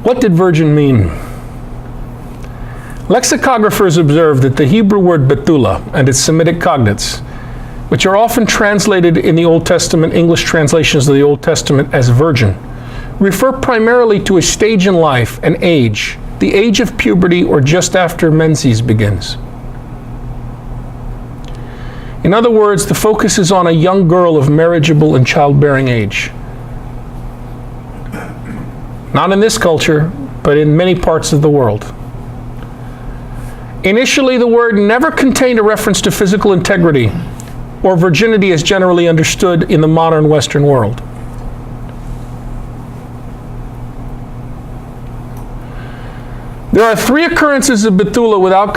What did virgin mean? Lexicographers observe that the Hebrew word betula and its Semitic cognates, which are often translated in the Old Testament, English translations of the Old Testament as virgin, refer primarily to a stage in life, an age, the age of puberty or just after menses begins. In other words, the focus is on a young girl of marriageable and childbearing age. Not in this culture, but in many parts of the world. Initially, the word never contained a reference to physical integrity or virginity as generally understood in the modern Western world. There are 3 occurrences of betula without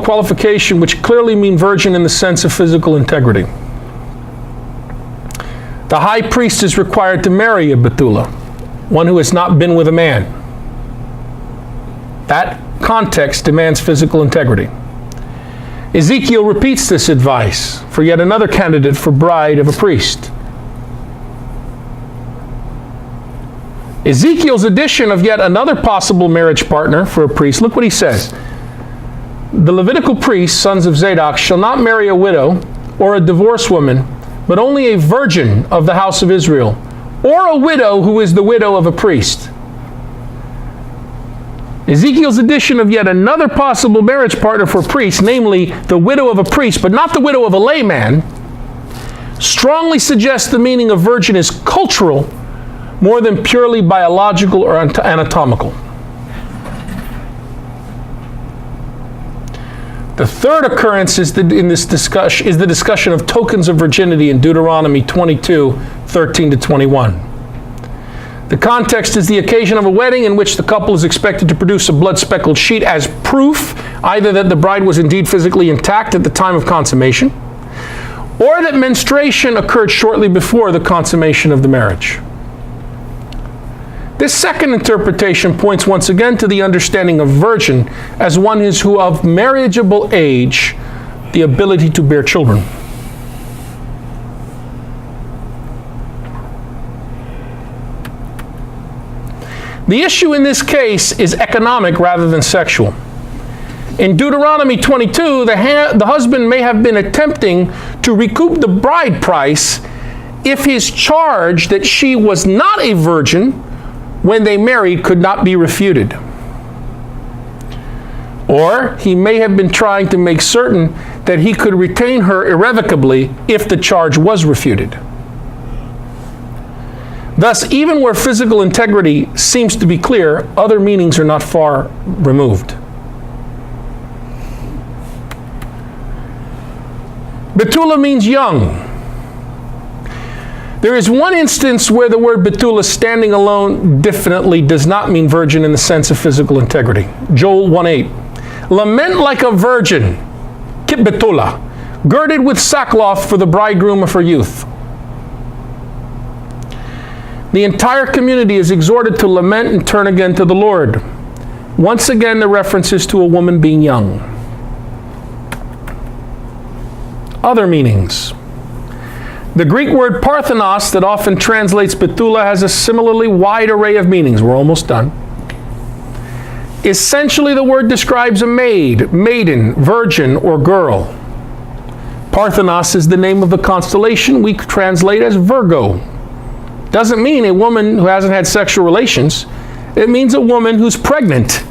qualification which clearly mean virgin in the sense of physical integrity. The high priest is required to marry a betula, one who has not been with a man. That context demands physical integrity. Ezekiel repeats this advice for yet another candidate for bride of a priest. Ezekiel's addition of yet another possible marriage partner for a priest, look what he says. The Levitical priests, sons of Zadok, shall not marry a widow or a divorced woman, but only a virgin of the house of Israel, or a widow who is the widow of a priest. Ezekiel's addition of yet another possible marriage partner for a priest, namely the widow of a priest, but not the widow of a layman, strongly suggests the meaning of virgin is cultural more than purely biological or anatomical. The third occurrence is the discussion of tokens of virginity in Deuteronomy 22:13-21. The context is the occasion of a wedding in which the couple is expected to produce a blood-speckled sheet as proof either that the bride was indeed physically intact at the time of consummation, or that menstruation occurred shortly before the consummation of the marriage. This second interpretation points once again to the understanding of virgin as one who of marriageable age, the ability to bear children. The issue in this case is economic rather than sexual. In Deuteronomy 22, the husband may have been attempting to recoup the bride price if his charge that she was not a virgin when they married could not be refuted. Or he may have been trying to make certain that he could retain her irrevocably if the charge was refuted. Thus, even where physical integrity seems to be clear, other meanings are not far removed. Betula means young. There is one instance where the word betula standing alone definitely does not mean virgin in the sense of physical integrity. Joel 1:8. Lament like a virgin, kit betula, girded with sackcloth for the bridegroom of her youth. The entire community is exhorted to lament and turn again to the Lord. Once again, the reference is to a woman being young. Other meanings. The Greek word parthenos that often translates betula has a similarly wide array of meanings. We're almost done. Essentially, the word describes a maid, maiden, virgin, or girl. Parthenos is the name of the constellation we translate as Virgo. Doesn't mean a woman who hasn't had sexual relations. It means a woman who's pregnant,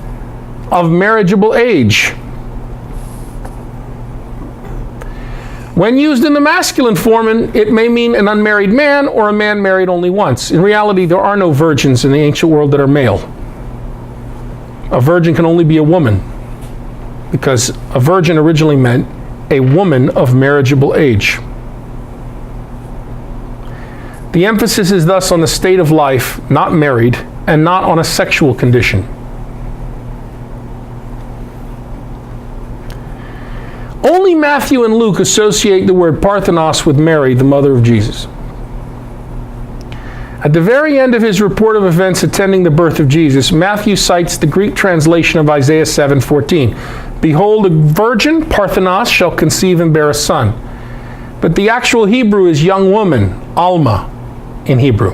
of marriageable age. When used in the masculine form, it may mean an unmarried man or a man married only once. In reality, there are no virgins in the ancient world that are male. A virgin can only be a woman, because a virgin originally meant a woman of marriageable age. The emphasis is thus on the state of life, not married, and not on a sexual condition. Only Matthew and Luke associate the word parthenos with Mary, the mother of Jesus. At the very end of his report of events attending the birth of Jesus, Matthew cites the Greek translation of Isaiah 7:14. Behold, a virgin, parthenos, shall conceive and bear a son. But the actual Hebrew is young woman, alma, in Hebrew.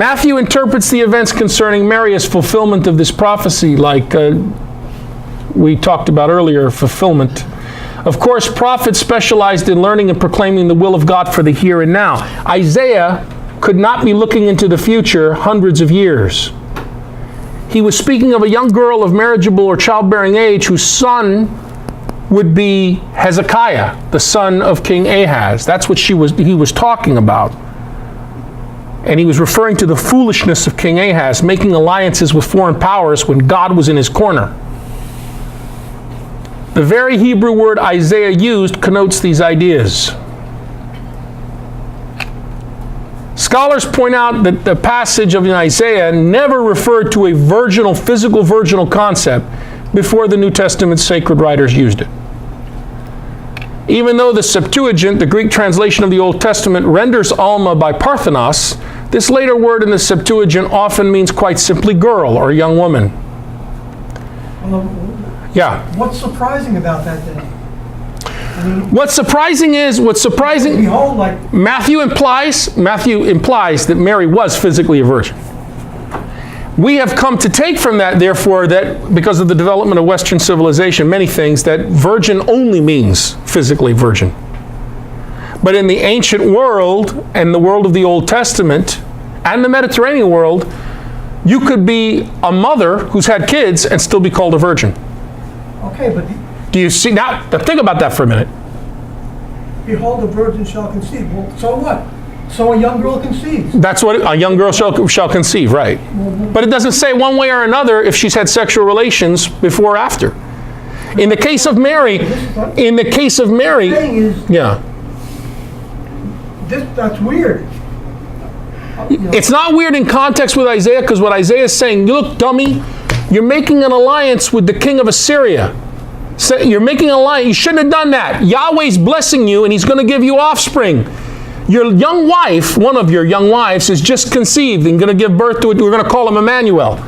Matthew interprets the events concerning Mary as fulfillment of this prophecy, like we talked about earlier, fulfillment. Of course, prophets specialized in learning and proclaiming the will of God for the here and now. Isaiah could not be looking into the future hundreds of years. He was speaking of a young girl of marriageable or childbearing age whose son would be Hezekiah, the son of King Ahaz. That's what he was talking about. And he was referring to the foolishness of King Ahaz, making alliances with foreign powers when God was in his corner. The very Hebrew word Isaiah used connotes these ideas. Scholars point out that the passage of Isaiah never referred to a virginal, physical virginal concept before the New Testament sacred writers used it. Even though the Septuagint, the Greek translation of the Old Testament, renders Alma by Parthenos, this later word in the Septuagint often means quite simply girl or young woman. Yeah. What's surprising about that then? What's surprising, behold, like Matthew implies that Mary was physically a virgin. We have come to take from that, therefore, that because of the development of Western civilization, many things, that virgin only means physically virgin. But in the ancient world and the world of the Old Testament and the Mediterranean world, you could be a mother who's had kids and still be called a virgin. Okay, but do you see now? Think about that for a minute. Behold, a virgin shall conceive. Well, so what? So a young girl conceives. That's what a young girl shall conceive, right? But it doesn't say one way or another if she's had sexual relations before or after. In the case of Mary, yeah. That's weird. It's not weird in context with Isaiah, because what Isaiah is saying, look, dummy, you're making an alliance with the king of Assyria. So you're making an alliance. You shouldn't have done that. Yahweh's blessing you, and he's going to give you offspring. Your young wife, one of your young wives, is just conceived and going to give birth to it. We're going to call him Emmanuel.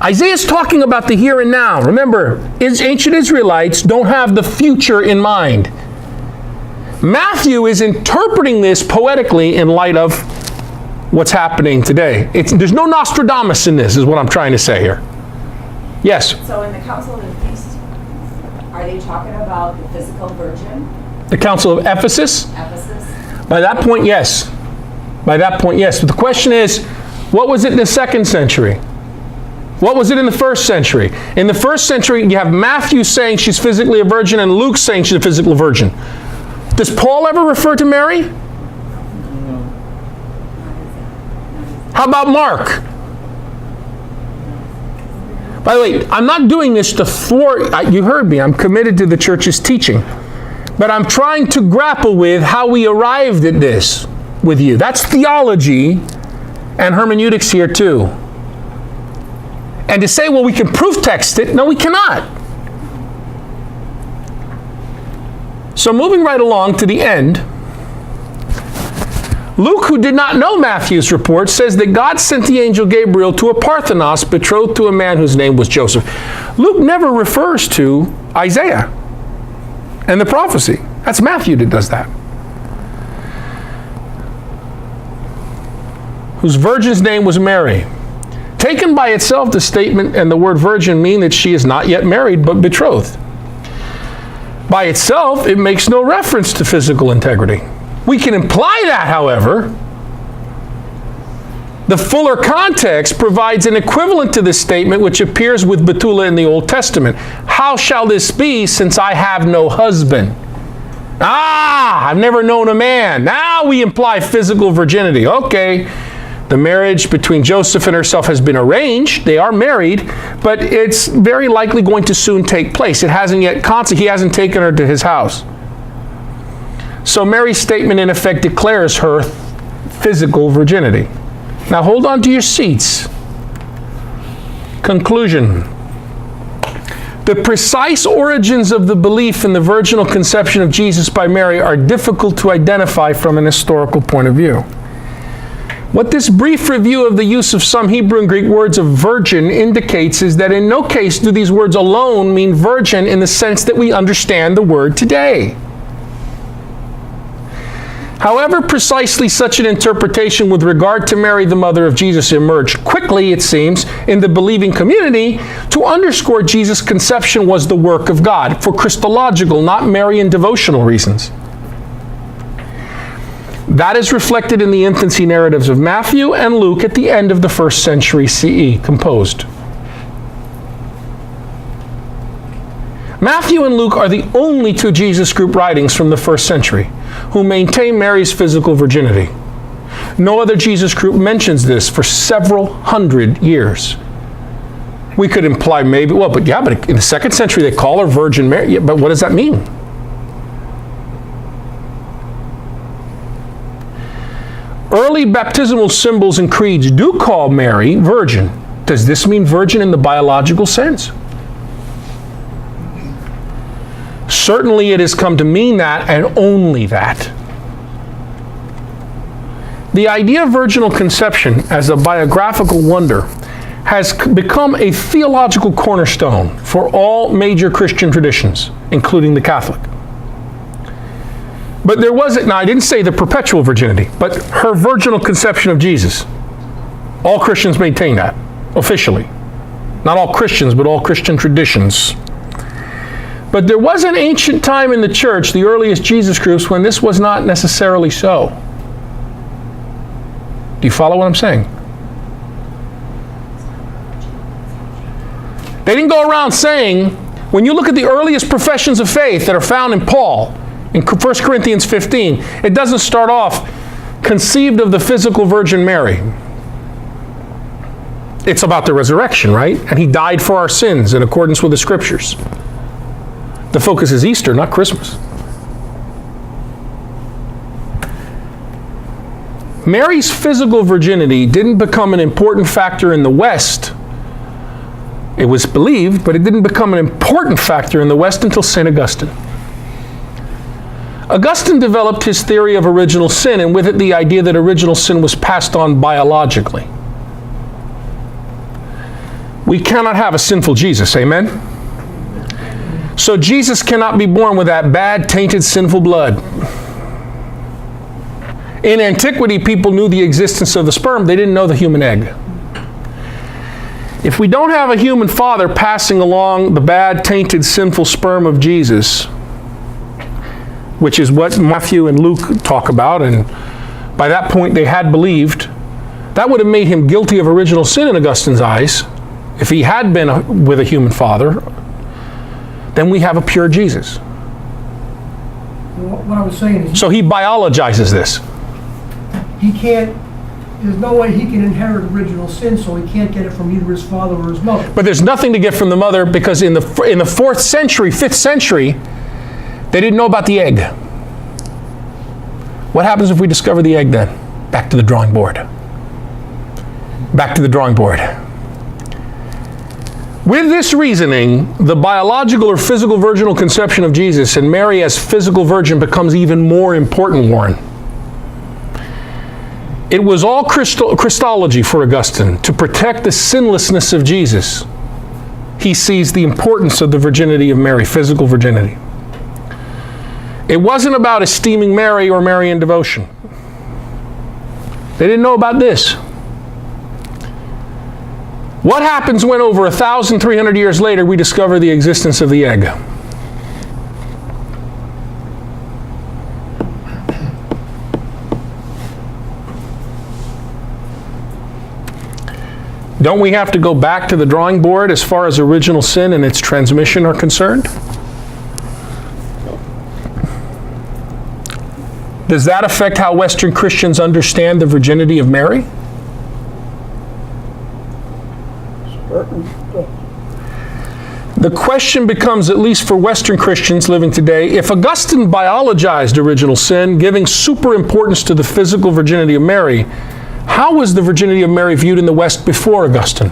Isaiah's talking about the here and now. Remember, ancient Israelites don't have the future in mind. Matthew is interpreting this poetically in light of what's happening today. There's no Nostradamus in this, is what I'm trying to say here. Yes? So in the Council of the Feast, are they talking about the physical virgin? The Council of Ephesus? By that point, yes. By that point, yes. But the question is, what was it in the 2nd century? What was it in the 1st century? In the 1st century, you have Matthew saying she's physically a virgin and Luke saying she's a physical virgin. Does Paul ever refer to Mary? How about Mark? By the way, I'm not doing this to thwart, you heard me, I'm committed to the church's teaching. But I'm trying to grapple with how we arrived at this with you. That's theology and hermeneutics here too. And to say, well, we can proof text it, no, we cannot. So moving right along to the end, Luke, who did not know Matthew's report, says that God sent the angel Gabriel to a Parthenos betrothed to a man whose name was Joseph. Luke never refers to Isaiah and the prophecy. That's Matthew that does that. Whose virgin's name was Mary. Taken by itself, the statement and the word virgin mean that she is not yet married but betrothed. By itself, it makes no reference to physical integrity. We can imply that, however. The fuller context provides an equivalent to this statement which appears with Betula in the Old Testament. How shall this be since I have no husband? I've never known a man. Now we imply physical virginity. Okay, the marriage between Joseph and herself has been arranged. They are married, but it's very likely going to soon take place. It hasn't yet he hasn't taken her to his house. So Mary's statement in effect declares her physical virginity. Now hold on to your seats. Conclusion. The precise origins of the belief in the virginal conception of Jesus by Mary are difficult to identify from an historical point of view. What this brief review of the use of some Hebrew and Greek words of virgin indicates is that in no case do these words alone mean virgin in the sense that we understand the word today. However, precisely such an interpretation with regard to Mary, the mother of Jesus, emerged quickly, it seems, in the believing community to underscore Jesus' conception was the work of God for Christological, not Marian devotional reasons. That is reflected in the infancy narratives of Matthew and Luke at the end of the 1st century CE, composed. Matthew and Luke are the only two Jesus group writings from the 1st century who maintain Mary's physical virginity. No other Jesus group mentions this for several hundred years. We could imply maybe, but in the 2nd century they call her Virgin Mary. Yeah, but what does that mean? Early baptismal symbols and creeds do call Mary virgin. Does this mean virgin in the biological sense? Certainly it has come to mean that, and only that. The idea of virginal conception as a biographical wonder has become a theological cornerstone for all major Christian traditions, including the Catholic. But there wasn't, now I didn't say the perpetual virginity, but her virginal conception of Jesus. All Christians maintain that, officially. Not all Christians, but all Christian traditions. But there was an ancient time in the church, the earliest Jesus groups, when this was not necessarily so. Do you follow what I'm saying? They didn't go around saying, when you look at the earliest professions of faith that are found in Paul, in 1 Corinthians 15, it doesn't start off, conceived of the physical Virgin Mary. It's about the resurrection, right? And he died for our sins in accordance with the Scriptures. The focus is Easter, not Christmas. Mary's physical virginity didn't become an important factor in the West. It was believed, but it didn't become an important factor in the West until St. Augustine. Augustine developed his theory of original sin, and with it the idea that original sin was passed on biologically. We cannot have a sinful Jesus, amen? So Jesus cannot be born with that bad, tainted, sinful blood. In antiquity, people knew the existence of the sperm. They didn't know the human egg. If we don't have a human father passing along the bad, tainted, sinful sperm of Jesus, which is what Matthew and Luke talk about, and by that point they had believed, that would have made him guilty of original sin in Augustine's eyes. If he had been with a human father, then we have a pure Jesus. What I was saying is, So he biologizes this. he can't, there's no way he can inherit original sin, so he can't get it from either his father or his mother. But there's nothing to get from the mother, because in the 4th century, 5th century, they didn't know about the egg. What happens if we discover the egg then? Back to the drawing board. Back to the drawing board. With this reasoning, the biological or physical virginal conception of Jesus and Mary as physical virgin becomes even more important, Warren. It was all Christology for Augustine to protect the sinlessness of Jesus. He sees the importance of the virginity of Mary, physical virginity. It wasn't about esteeming Mary or Marian devotion. They didn't know about this. What happens when over 1,300 years later we discover the existence of the egg? Don't we have to go back to the drawing board as far as original sin and its transmission are concerned? Does that affect how Western Christians understand the virginity of Mary? The question becomes, at least for Western Christians living today, if Augustine biologized original sin, giving super importance to the physical virginity of Mary, how was the virginity of Mary viewed in the West before Augustine?